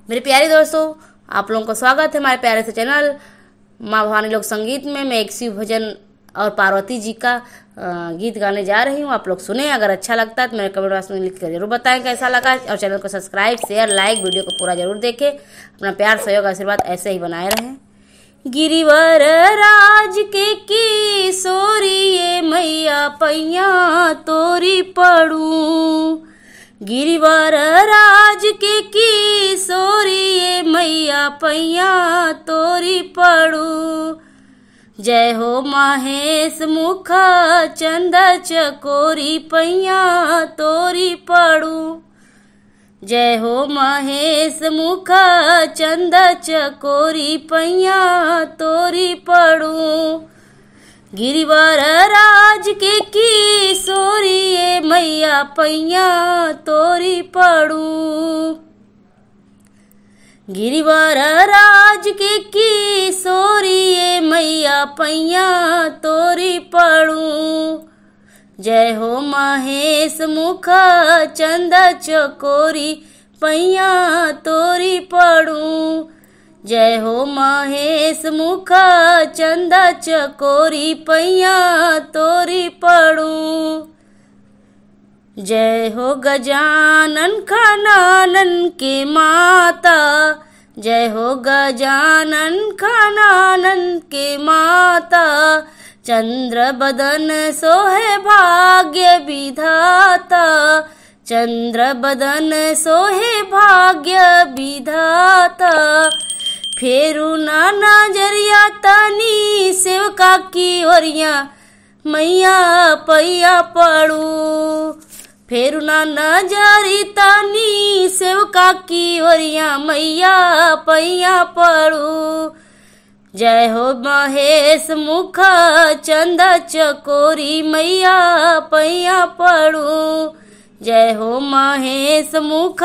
मेरे प्यारे दोस्तों, आप लोगों का स्वागत है हमारे प्यारे से चैनल माँ भवानी लोक संगीत में। मैं एक शिव भजन और पार्वती जी का गीत गाने जा रही हूँ। आप लोग सुने, अगर अच्छा लगता है तो मेरे कमेंट बॉक्स में लिख कर जरूर बताएं कैसा लगा, और चैनल को सब्सक्राइब, शेयर, लाइक, वीडियो को पूरा जरूर देखें। अपना प्यार, सहयोग, आशीर्वाद ऐसे ही बनाए रहें। गिरिवर राज के किशोरी मैया पैया तोरी पड़ू, गिरिवर राज के किशोरी मैया पैया तोरी पड़ू। जय हो महेश मुख चंद चकोरी पैया तोरी पड़ू, जय हो महेश मुख चंद चकोरी पैया तोरी पड़ू। गिरिवर राज के किशोरी मैया पैया तोरी पड़ू, गिरिवर राज के किशोरी मैया पैया तोरी पड़ू। जय हो महेश मुख चंद चकोरी पैया तोरी पड़ू, जय हो महेश मुख चंद चकोरी पैया तोरी पड़ू। जय हो गजानन खनानन के माता, जय हो गजानन खनानन के माता। चंद्र बदन सोहे भाग्य विधाता, चंद्र बदन सोहे भाग्य विधाता। फेरू ना नजरिया तनी सेवका की ओरिया मैया पैया पड़ू, फेरू ना नजरी तनी सेवका की ओरिया मैया पैया पड़ू। जय हो महेश मुख चंद चकोरी मैया पैया पड़ू, जय हो महेश मुख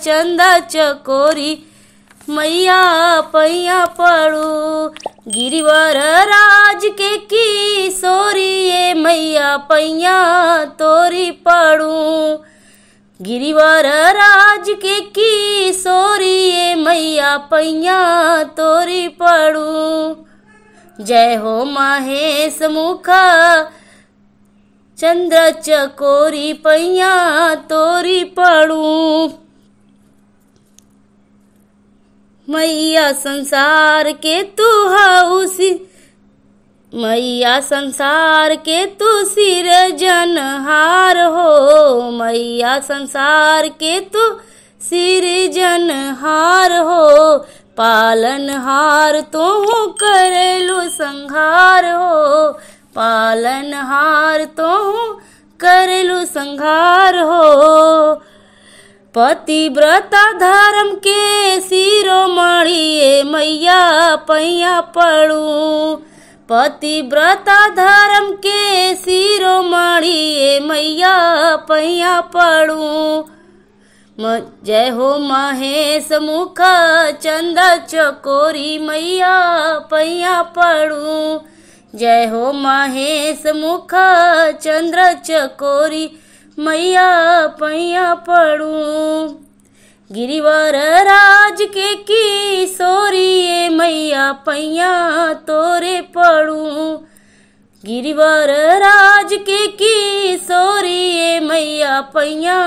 चंद चकोरी मैया पैया पड़ू। गिरिवर राज के किशोरी मैया पैया तोरी पड़ू, गिरिवर राज के किशोरी मैया पैया तोरी पड़ू। जय हो महेश मुख चंद्र चकोरी पैया तोरी पड़ू। मैया संसार के तू हौसी, मैया संसार के तू सिरजनहार हो, मैया संसार के तू सिरजनहार हो। पालनहार तो करेलु संहार हो, पालनहार तो करेलु संहार हो। पतिव्रता धर्म के शिरोमणि मैया पैया पड़ू, पतिव्रता धर्म के शिरोमणि मैया पैया पड़ू। जय हो महेश मुख चंद चकोरी मैया पैया पड़ू, जय हो महेश मुख चंद्र चकोरी मैया पैया पड़ू। गिरिवर राज के किशोरी मैया पैया तोरे पड़ू, गिरिवर राज के किशोरी मैया पैया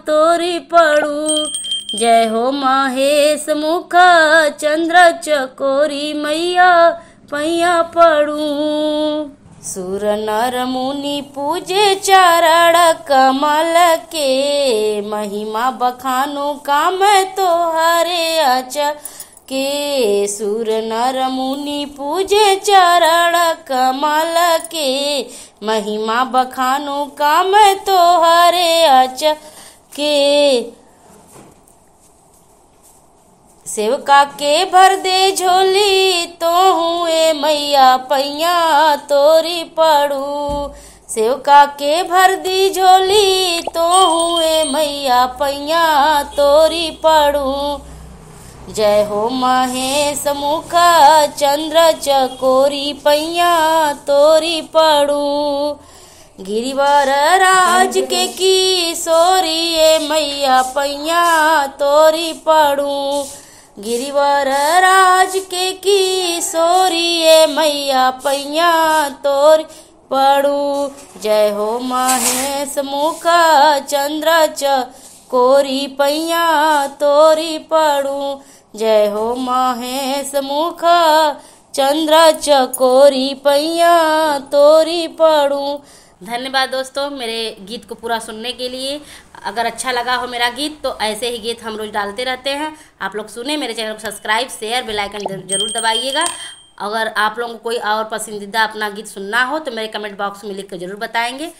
तोरे पड़ू। जय हो महेश मुख चंद्र चकोरी मैया पैया पड़ू। सुर नर मुनि पूजे चरण कमल के, महिमा बखानु काम तो हरे अच के। सुर नर मुनि पूजे चरण कमल के, महिमा बखानु काम तो हरे अच के। सेवका के भर दे झोली तो हुए मैया पैया तोरी पड़ू, सेवका के भर दी झोली तो हुए मैया पैया तोरी पड़ू। जय हो महेश मुख चंद्र चकोरी पैया तोरी पड़ू, गिरिवर राज के किशोरी मैया पैया तोरी पड़ू। गिरिवर राज के किशोरी मैया पैया तोरी पड़ू। जय हो महेश मुख चंद्र चकोरी पैया तोरी पड़ू। जय हो महेश मुख चंद्र चकोरी पैया तोरी पड़ू। धन्यवाद दोस्तों मेरे गीत को पूरा सुनने के लिए। अगर अच्छा लगा हो मेरा गीत तो ऐसे ही गीत हम रोज डालते रहते हैं। आप लोग सुने, मेरे चैनल को सब्सक्राइब शेयर बेल आइकन जरूर दबाइएगा। अगर आप लोगों को कोई और पसंदीदा अपना गीत सुनना हो तो मेरे कमेंट बॉक्स में लिख कर जरूर बताएंगे।